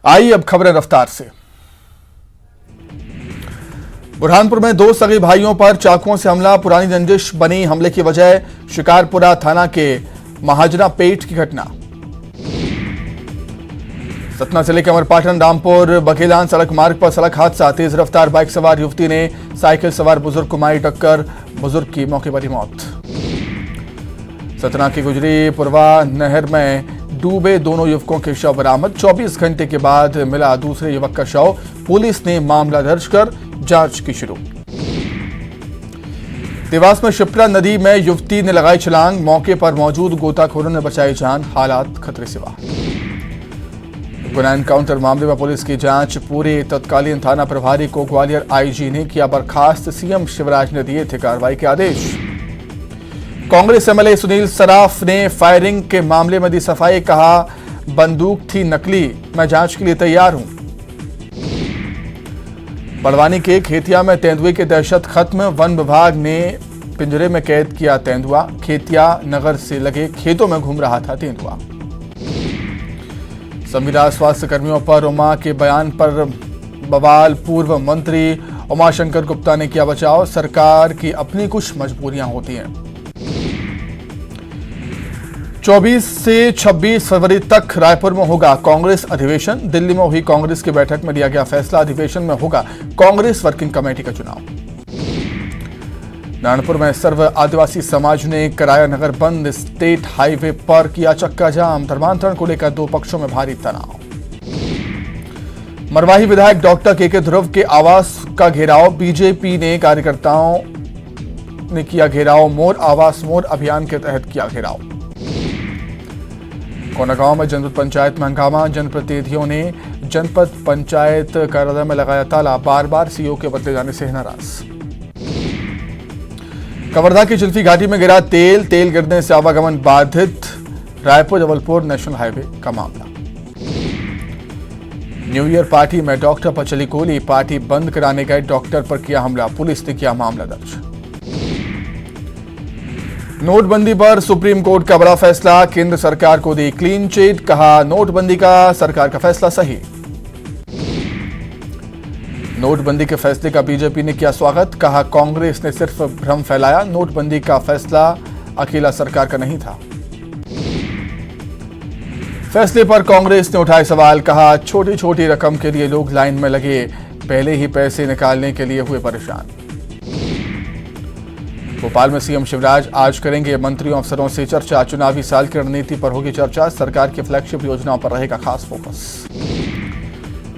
आइए अब खबरें रफ्तार से। बुरहानपुर में दो सगे भाइयों पर चाकुओं से हमला, पुरानी रंजिश बनी हमले की वजह। शिकारपुरा थाना के महाजना पेट की घटना। सतना जिले के अमरपाटन रामपुर बघेलान सड़क मार्ग पर सड़क हादसा, तेज रफ्तार बाइक सवार युवती ने साइकिल सवार बुजुर्ग को मारी टक्कर, बुजुर्ग की मौके पर ही मौत। सतना की गुजरी पुरवा नहर में डूबे दोनों युवकों के शव बरामद, 24 घंटे के बाद मिला दूसरे युवक का शव, पुलिस ने मामला दर्ज कर जांच की शुरू। देवास में शिप्रा नदी में युवती ने लगाई छलांग, मौके पर मौजूद गोताखोरों ने बचाई जान, हालात खतरे से बाहर। गुना एनकाउंटर मामले में पुलिस की जांच पूरी, तत्कालीन थाना प्रभारी को ग्वालियर आईजी ने किया बर्खास्त, सीएम शिवराज ने दिए थे कार्रवाई के आदेश। कांग्रेस एमएलए सुनील सराफ ने फायरिंग के मामले में दी सफाई, कहा बंदूक थी नकली, मैं जांच के लिए तैयार हूं। बड़वानी के खेतिया में तेंदुए की दहशत खत्म, वन विभाग ने पिंजरे में कैद किया तेंदुआ, खेतिया नगर से लगे खेतों में घूम रहा था तेंदुआ। संविदा स्वास्थ्य कर्मियों पर उमा के बयान पर बवाल, पूर्व मंत्री उमाशंकर गुप्ता ने किया बचाव, सरकार की अपनी कुछ मजबूरियां होती हैं। 24 से 26 फरवरी तक रायपुर में होगा कांग्रेस अधिवेशन, दिल्ली में हुई कांग्रेस की बैठक में लिया गया फैसला, अधिवेशन में होगा कांग्रेस वर्किंग कमेटी का चुनाव। नारायणपुर में सर्व आदिवासी समाज ने कराया नगर बंद, स्टेट हाईवे पर किया चक्का जाम, धर्मांतरण को लेकर दो पक्षों में भारी तनाव। मरवाही विधायक डॉक्टर के ध्रुव के आवास का घेराव, बीजेपी ने कार्यकर्ताओं ने किया घेराव, मोर आवास मोर अभियान के तहत किया घेराव। कोनागांव में जनपद पंचायत में हंगामा, जनप्रतिनिधियों ने जनपद पंचायत कार्यालय में लगाया ताला, बार बार सीईओ के बदले जाने से नाराज। कवर्धा की जुल्फी घाटी में गिरा तेल, तेल गिरने से आवागमन बाधित, रायपुर जबलपुर नेशनल हाईवे का मामला। न्यू ईयर पार्टी में डॉक्टर पर चली गोली, पार्टी बंद कराने गए डॉक्टर पर किया हमला, पुलिस ने किया मामला दर्ज। नोटबंदी पर सुप्रीम कोर्ट का बड़ा फैसला, केंद्र सरकार को दी क्लीन चिट, कहा नोटबंदी का सरकार का फैसला सही। नोटबंदी के फैसले का बीजेपी ने किया स्वागत, कहा कांग्रेस ने सिर्फ भ्रम फैलाया, नोटबंदी का फैसला अकेला सरकार का नहीं था। फैसले पर कांग्रेस ने उठाए सवाल, कहा छोटी छोटी रकम के लिए लोग लाइन में लगे, पहले ही पैसे निकालने के लिए हुए परेशान। भोपाल में सीएम शिवराज आज करेंगे मंत्रियों अफसरों से चर्चा, चुनावी साल की रणनीति पर होगी चर्चा, सरकार की फ्लैगशिप योजनाओं पर रहेगा खास फोकस।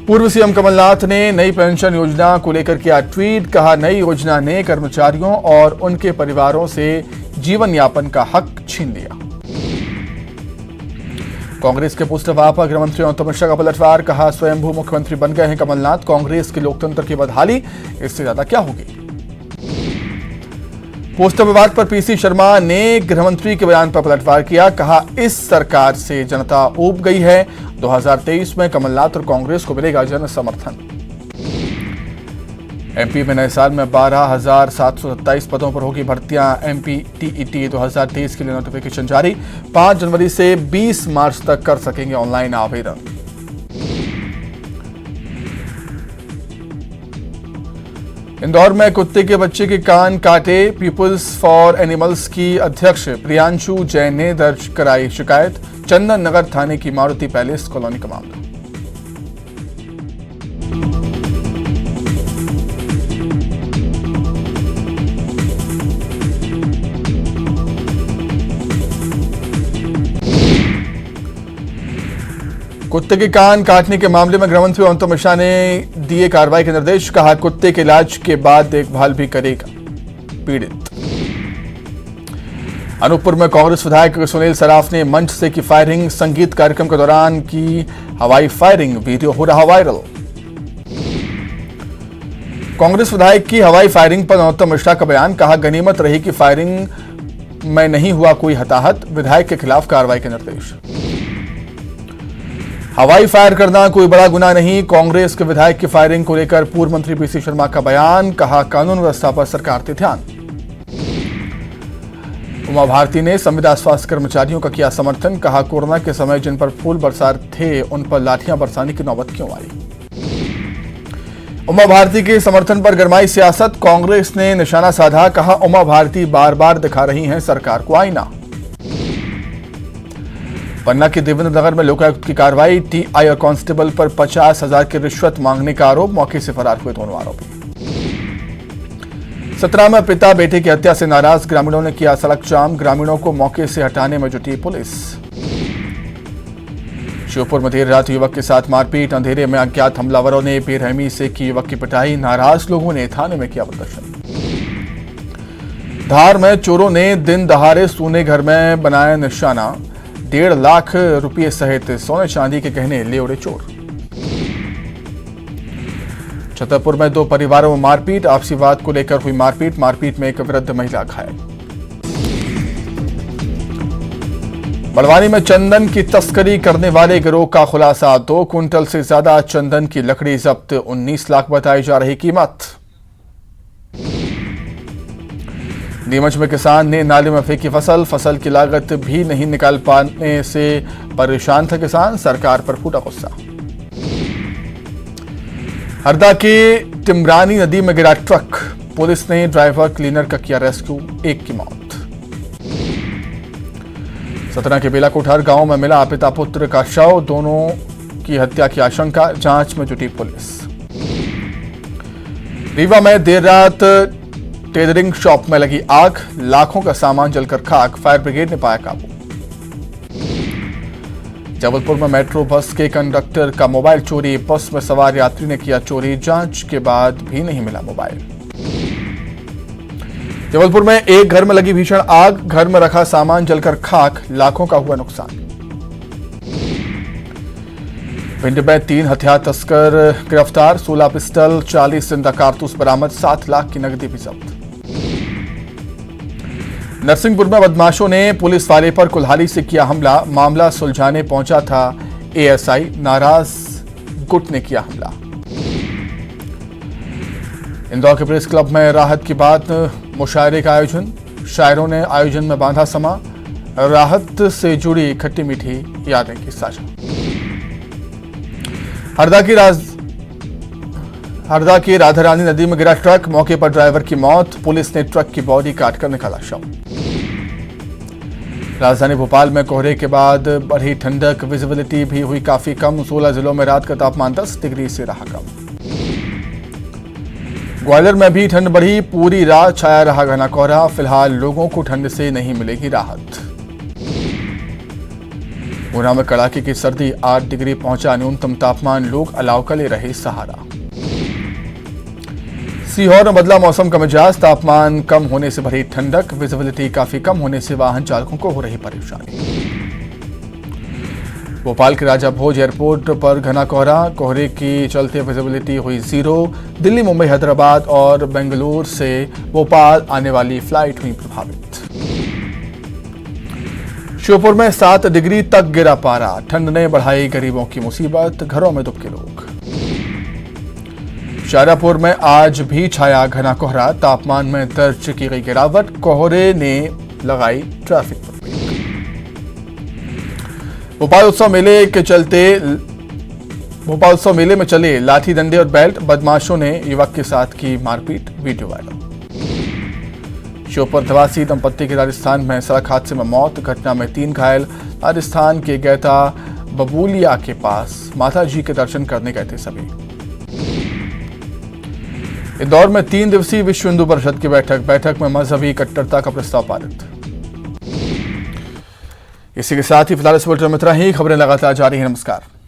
पूर्व सीएम कमलनाथ ने नई पेंशन योजना को लेकर किया ट्वीट, कहा नई योजना ने कर्मचारियों और उनके परिवारों से जीवन यापन का हक छीन लिया। कांग्रेस के पोस्टर वापस, गृहमंत्री अमित शाह का पलटवार, कहा स्वयंभू मुख्यमंत्री बन गए हैं कमलनाथ, कांग्रेस के लोकतंत्र की बदहाली इससे ज्यादा क्या होगी। पोस्टर विवाद पर पीसी शर्मा ने गृहमंत्री के बयान पर पलटवार किया, कहा इस सरकार से जनता ऊब गई है, 2023 में कमलनाथ और कांग्रेस को मिलेगा जन समर्थन। एमपी में नए साल में 12,727 पदों पर होगी भर्तियां, एमपी टीईटी 2023 के लिए नोटिफिकेशन जारी, 5 जनवरी से 20 मार्च तक कर सकेंगे ऑनलाइन आवेदन। इंदौर में कुत्ते के बच्चे के कान काटे, पीपुल्स फॉर एनिमल्स की अध्यक्ष प्रियांशु जैन ने दर्ज कराई शिकायत, चंदन नगर थाने की मारुति पैलेस कॉलोनी का मामला। कुत्ते के कान काटने के मामले में गृहमंत्री अमित शाह ने दिए कार्रवाई के निर्देश, कहा कुत्ते के इलाज के बाद देखभाल भी करेगा पीड़ित। अनूपपुर में कांग्रेस विधायक सुनील सराफ ने मंच से की फायरिंग, संगीत कार्यक्रम के दौरान की हवाई फायरिंग, वीडियो हो रहा वायरल। कांग्रेस विधायक की हवाई फायरिंग पर नरोत्तम मिश्रा का बयान, कहा गनीमत रही कि फायरिंग में नहीं हुआ कोई हताहत, विधायक के खिलाफ कार्रवाई के निर्देश। हवाई फायर करना कोई बड़ा गुनाह नहीं, कांग्रेस के विधायक की फायरिंग को लेकर पूर्व मंत्री पीसी शर्मा का बयान, कहा कानून व्यवस्था पर सरकार दे ध्यान। उमा भारती ने संविदा स्वास्थ्य कर्मचारियों का किया समर्थन, कहा कोरोना के समय जिन पर फूल बरसात थे उन पर लाठियां बरसाने की नौबत क्यों आई। उमा भारती के समर्थन पर गरमाई सियासत, कांग्रेस ने निशाना साधा, कहा उमा भारती बार बार दिखा रही हैं सरकार को आईना। पन्ना के देवेंद्र नगर में लोकायुक्त की कार्रवाई, टीआई और कांस्टेबल पर 50,000 की रिश्वत मांगने का आरोप, मौके से फरार हुए दोनों आरोपी। सतना में पिता बेटे की हत्या से नाराज, ग्रामीणों ने किया सड़क जाम, ग्रामीणों को मौके से हटाने में जुटी पुलिस। श्योपुर में देर रात युवक के साथ मारपीट, अंधेरे में अज्ञात हमलावरों ने बेरहमी से की युवक की पिटाई, नाराज लोगों ने थाने में किया प्रदर्शन। धार में चोरों ने दिन दहाड़े सोने घर में बनाया निशाना, 1.5 लाख रुपये सहित सोने चांदी के गहने ले उड़े चोर। छतरपुर में 2 परिवारों में मारपीट, आपसी वाद को लेकर हुई मारपीट में एक वृद्ध महिला घायल। बड़वानी में चंदन की तस्करी करने वाले गिरोह का खुलासा, 2 क्विंटल से ज्यादा चंदन की लकड़ी जब्त, 19 लाख बताई जा रही कीमत। नीमच में किसान ने नाले में फेंकी फसल की लागत भी नहीं निकाल पाने से परेशान था किसान, सरकार पर फूटा गुस्सा। हरदा के टिमरानी नदी में गिरा ट्रक, पुलिस ने ड्राइवर क्लीनर का किया रेस्क्यू, 1 की मौत। सतना के बेलाकोठार गांव में मिला पिता पुत्र का शव, दोनों की हत्या की आशंका, जांच में जुटी पुलिस। रीवा में देर रात टेलरिंग शॉप में लगी आग, लाखों का सामान जलकर खाक, फायर ब्रिगेड ने पाया काबू। जबलपुर में मेट्रो बस के कंडक्टर का मोबाइल चोरी, बस में सवार यात्री ने किया चोरी, जांच के बाद भी नहीं मिला मोबाइल। जबलपुर में एक घर में लगी भीषण आग, घर में रखा सामान जलकर खाक, लाखों का हुआ नुकसान। भिंड में 3 हथियार तस्कर गिरफ्तार, 16 पिस्टल, 40 जिंदा कारतूस बरामद, 7 लाख की नकदी भी जब्त। नरसिंहपुर में बदमाशों ने पुलिस वाले पर कुल्हाड़ी से किया हमला, मामला सुलझाने पहुंचा था एएसआई, नाराज गुट ने किया हमला। इंदौर के प्रेस क्लब में राहत की बात, मुशायरे का आयोजन, शायरों ने आयोजन में बांधा समा, राहत से जुड़ी खट्टी मीठी यादें की साझा। हरदा की राधा रानी नदी में गिरा ट्रक, मौके पर ड्राइवर की मौत, पुलिस ने ट्रक की बॉडी काटकर निकाला शव। राजधानी भोपाल में कोहरे के बाद बढ़ी ठंडक, विजिबिलिटी भी हुई काफी कम, 16 जिलों में रात का तापमान 10 डिग्री से रहा कम। ग्वालियर में भी ठंड बढ़ी, पूरी रात छाया रहा घना कोहरा, फिलहाल लोगों को ठंड से नहीं मिलेगी राहत। ऊना में कड़ाके की सर्दी, 8 डिग्री पहुंचा न्यूनतम तापमान, लोग अलाव का ले रहे सहारा। सीहोर में बदला मौसम का मिजाज, तापमान कम होने से भरी ठंडक, विजिबिलिटी काफी कम होने से वाहन चालकों को हो रही परेशानी। भोपाल के राजा भोज एयरपोर्ट पर घना कोहरा, कोहरे की चलते विजिबिलिटी हुई 0। दिल्ली, मुंबई, हैदराबाद और बेंगलुरु से भोपाल आने वाली फ्लाइट हुई प्रभावित। श्योपुर में 7 डिग्री तक गिरा पारा, ठंड ने बढ़ाई गरीबों की मुसीबत, घरों में दुबके लोग। शाहजहांपुर में आज भी छाया घना कोहरा, तापमान में दर्ज की गई गिरावट, कोहरे ने लगाई ट्रैफिक पर ब्रेक। भोपाल उत्सव मेले में चले लाठी डंडे और बेल्ट, बदमाशों ने युवक के साथ की मारपीट, वीडियो वायरल। श्योपुर प्रवासी दंपत्ति की राजस्थान में सड़क हादसे में मौत, घटना में 3 घायल, राजस्थान के गैता बबूलिया के पास माता जी के दर्शन करने गए थे सभी। इंदौर में 3 दिवसीय विश्व हिंदू परिषद की बैठक में मजहबी कट्टरता का प्रस्ताव पारित। इसी के साथ ही फिलहाल इस बुलेटिन में इतना ही, खबरें लगातार जारी हैं। नमस्कार।